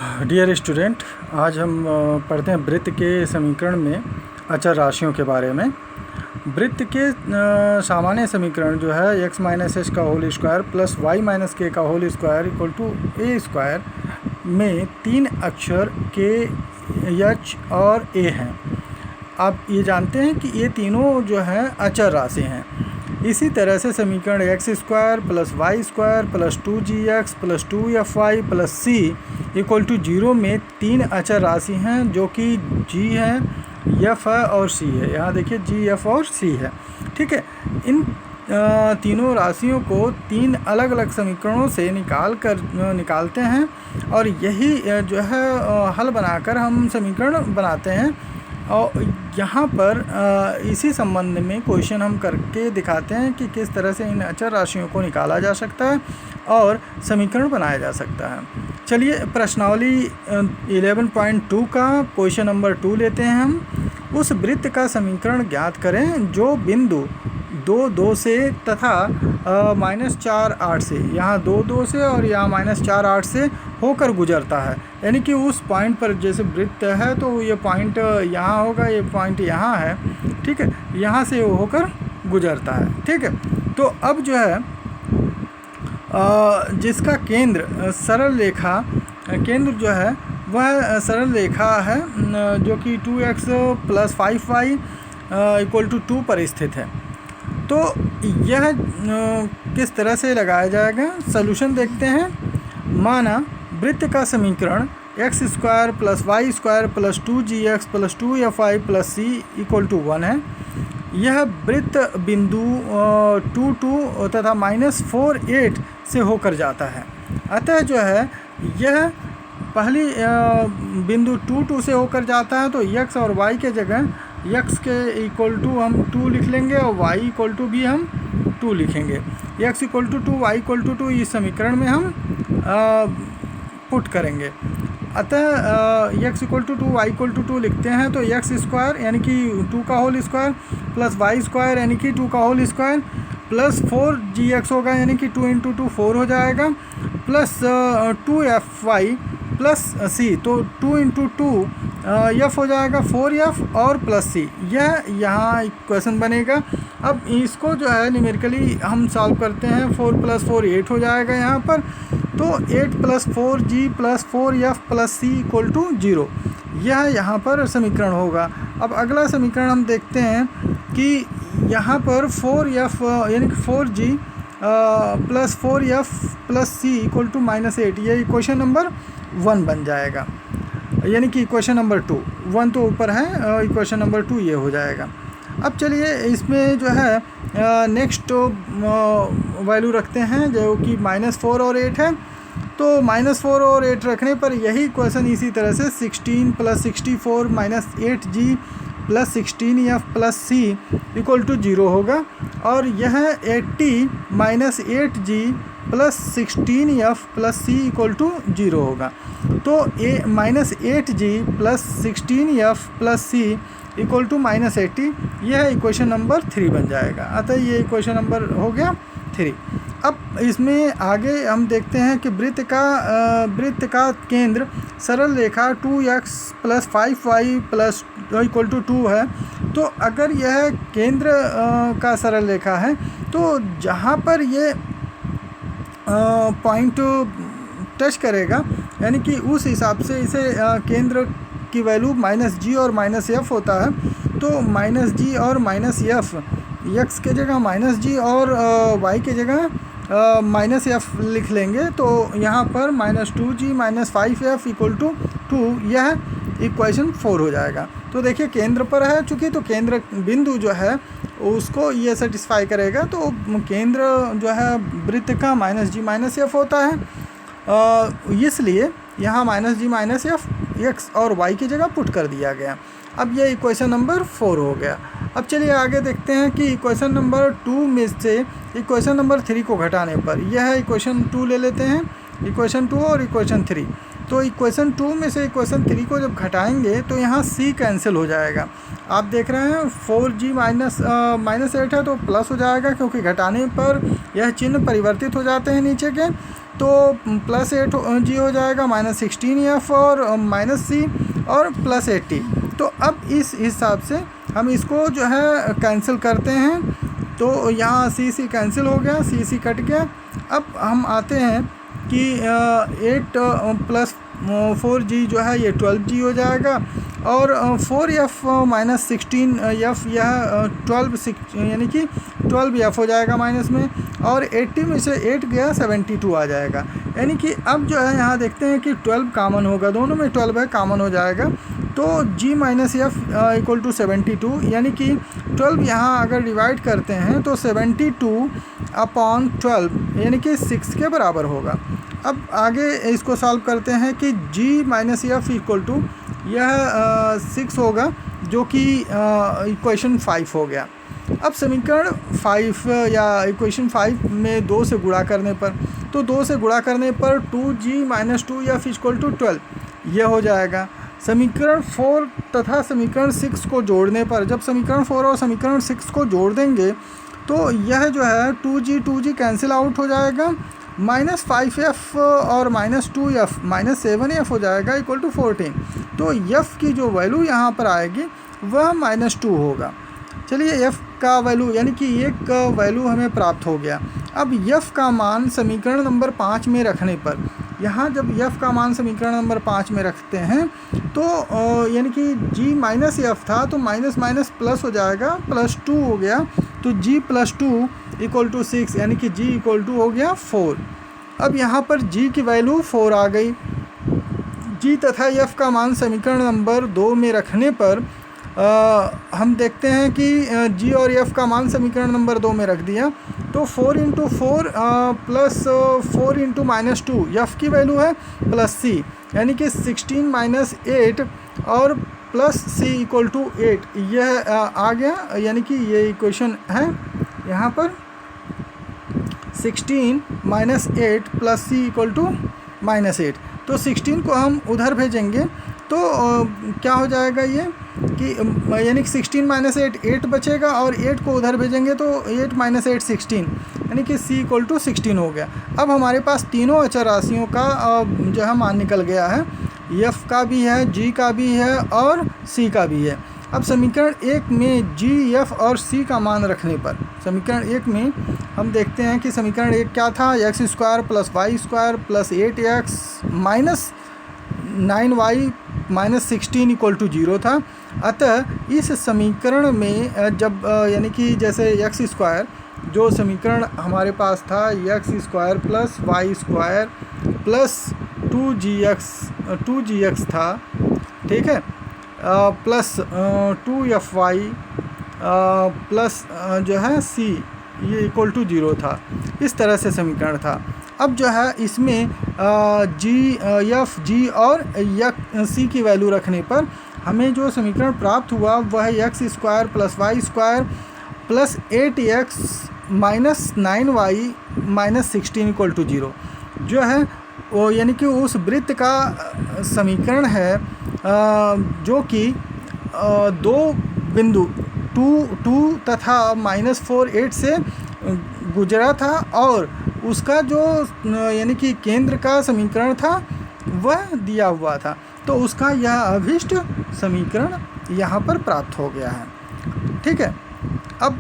Dear student, आज हम पढ़ते हैं वृत्त के समीकरण में अचर राशियों के बारे में। वृत्त के सामान्य समीकरण जो है x माइनस एच का whole square plus y minus k का whole square equal to a square में तीन अक्षर के एच और ए हैं। आप ये जानते हैं कि ये तीनों जो हैं अचर राशि हैं। इसी तरह से समीकरण x square plus y square plus 2gx plus 2fy plus c equal to 0 में तीन अचर राशि हैं जो कि g है, f है और c है। यहाँ देखिए g, f और c है। ठीक है, इन तीनों राशियों को तीन अलग अलग समीकरणों से निकालते हैं और यही जो है हल बनाकर हम समीकरण बनाते हैं। और यहाँ पर इसी संबंध में क्वेश्चन हम करके दिखाते हैं कि किस तरह से इन अचर राशियों को निकाला जा सकता है और समीकरण बनाया जा सकता है। चलिए प्रश्नावली 11.2 का क्वेश्चन नंबर 2 लेते हैं हम। उस वृत्त का समीकरण ज्ञात करें जो बिंदु 2 से तथा -4 8 से, यहाँ 2 से और यहाँ -4 8 से होकर गुजरता है। यानी कि उस पॉइंट पर जैसे वृत्त है तो ये पॉइंट यहाँ होगा, ये पॉइंट यहाँ है। ठीक है, यहाँ से वो होकर गुजरता है। ठीक है, तो अब जो है जिसका केंद्र सरल रेखा केंद्र जो है वह सरल रेखा है जो कि 2x plus 5y equal to 2 पर स्थित है। तो यह किस तरह से लगाया जाएगा, सॉल्यूशन देखते हैं। माना वृत्त का समीकरण x square plus y square plus 2gx plus 2fy plus c equal to 1 है। यह वृत्त बिंदु 2 तथा -4 8 से होकर जाता है। अतः जो है यह पहली बिंदु 2 से होकर जाता है, तो x और y के जगह x के इक्वल टू हम 2 लिख लेंगे और y इक्वल टू भी हम 2 लिखेंगे। x equal to 2 y equal to 2 इस समीकरण में हम पुट करेंगे। अतः x equal to 2 y equal to 2 लिखते हैं तो x स्क्वायर यानी कि 2 का whole square plus y square यानी कि 2 का होल स्क्वायर प्लस 4gx होगा यानी कि 2 × 2 4 हो जाएगा प्लस 2fy प्लस सी, तो 2 × 2 एफ हो जाएगा 4f और प्लस सी। यह यहाँ इक्वेशन बनेगा। अब इसको जो है न्यूमेरिकली हम सॉल्व करते हैं। 4 + 4 8 हो जाएगा यहाँ पर, तो 8 + 4g plus 4f plus c equal to 0। यह यहाँ पर समीकरण होगा। अब अगला समीकरण हम देखते हैं कि यहाँ पर 4f यानी कि 4g plus 4f plus c equal to -8, ये इक्वेशन नंबर 1 बन जाएगा। यानी कि इक्वेशन नंबर 2, 1 तो ऊपर है, इक्वेशन नंबर 2 ये हो जाएगा। अब चलिए इसमें जो है नेक्स्ट वैल्यू रखते हैं जो कि -4 और 8 है। तो -4 और 8 रखने पर यही इक्वेशन इसी तरह से 16 + 64 -8g plus 16f plus c equal to 0 होगा और यह 80 -8g plus 16f plus c equal to 0 होगा। तो -8g plus 16f plus c equal to -80, यह इक्वेशन नंबर 3 बन जाएगा। अतः ये इक्वेशन नंबर हो गया 3। अब इसमें आगे हम देखते हैं कि वृत्त का केंद्र सरल रेखा 2x plus 5y plus equal to 2 है। तो अगर यह केंद्र का सरल रेखा है तो जहाँ पर ये पॉइंट टच करेगा यानी कि उस हिसाब से इसे केंद्र की वैल्यू -g और -f होता है। तो -g और -f, x के जगह -g और y के जगह -f लिख लेंगे। तो यहाँ पर -2g -5f इक्वल टू 2, यह इक्वेशन 4 हो जाएगा। तो देखिए केंद्र पर है चूँकि, तो केंद्र बिंदु जो है उसको ये सेटिस्फाई करेगा। तो केंद्र जो है वृत्त का -g -f होता है, इसलिए यहाँ -g -f x और y की जगह पुट कर दिया गया। अब ये इक्वेशन नंबर 4 हो गया। अब चलिए आगे देखते हैं कि इक्वेशन नंबर 2 में से इक्वेशन नंबर 3 को घटाने पर, यह है इक्वेशन 2 ले लेते हैं, इक्वेशन 2 और इक्वेशन 3। तो इक्वेशन 2 में से इक्वेशन 3 को जब घटाएंगे तो यहाँ c कैंसिल हो जाएगा। आप देख रहे हैं 4g -8 है तो प्लस हो जाएगा क्योंकि घटाने पर यह चिन्ह परिवर्तित हो जाते हैं नीचे के। तो प्लस 8g हो जाएगा, -16f और -c और +80। तो अब इस हिसाब से हम इसको जो है कैंसिल करते हैं। तो यहाँ c कैंसिल हो गया, c कट गया। अब हम आते हैं कि 8 + 4g जो है ये 12g हो जाएगा, और 4f - 16f यह 12 यानी कि 12f हो जाएगा माइनस में, और 80 में से 8 गया 72 आ जाएगा। यानी कि अब जो है यहाँ देखते हैं कि 12 कॉमन होगा, दोनों में 12 है, कॉमन हो जाएगा। तो g - f = 72, यानी कि 12 यहाँ अगर डिवाइड करते हैं तो 72/12 यानी कि 6 के बराबर होगा। अब आगे इसको सॉल्व करते हैं कि g - f = यह 6 होगा, जो कि इक्वेशन 5 हो गया। अब समीकरण 5 या इक्वेशन 5 में 2 से गुणा करने पर, तो 2 से गुणा करने पर 2g - 2f = 12 यह हो जाएगा। समीकरण 4 तथा समीकरण 6 को जोड़ने पर, जब समीकरण 4 और समीकरण 6 को जोड़ देंगे तो यह जो है 2g कैंसिल आउट हो जाएगा, -5f और -2f -7f हो जाएगा = 14। तो f की जो वैल्यू यहाँ पर आएगी वह -2 होगा। चलिए f का वैल्यू यानी कि एक वैल्यू हमें प्राप्त हो गया। अब f का मान समीकरण नंबर 5 में रखने पर, यहाँ जब f का मान समीकरण नंबर 5 में रखते हैं तो यानी कि g - f था तो माइनस माइनस प्लस हो जाएगा, +2 हो गया, तो g + 2 = 6, यानी कि g = हो गया 4। अब यहाँ पर g की वैल्यू 4 आ गई। g तथा f का मान समीकरण नंबर 2 में रखने पर हम देखते हैं कि g और f का मान समीकरण नंबर 2 में रख दिया, तो 4 × 4 + 4 × -2 f की वैल्यू है +c, यानी कि 16 - 8 और +c = 8 यह आ गया। यानी कि ये इक्वेशन है यहाँ पर 16 - 8 + c = -8। तो 16 को हम उधर भेजेंगे तो क्या हो जाएगा ये कि यानी कि 16 - 8 8 बचेगा, और 8 को उधर भेजेंगे तो 8 - 8 16, यानी कि c = 16 हो गया। अब हमारे पास तीनों अचर राशियों का जो है मान निकल गया है, f का भी है, g का भी है और c का भी है। अब समीकरण 1 में g, f और c का मान रखने पर, समीकरण 1 में हम देखते हैं कि समीकरण 1 क्या था, x² + y² + 8x - 9y - 16 = 0 था। अतः इस समीकरण में जब यानी कि जैसे x² जो समीकरण हमारे पास था x² + y² + 2gx था, ठीक है, प्लस 2fy प्लस जो है c ये = 0 था। इस तरह से समीकरण था। अब जो है इसमें g, f, g और c की वैल्यू रखने पर हमें जो समीकरण प्राप्त हुआ वह x² + y² + 8x - 9y - 16 = 0 जो है वो, यानी कि उस वृत्त का समीकरण है जो कि 2 बिंदु 2 तथा -4 8 से गुजरा था, और उसका जो यानी कि केंद्र का समीकरण था वह दिया हुआ था। तो उसका यह अभीष्ट समीकरण यहाँ पर प्राप्त हो गया है। ठीक है, अब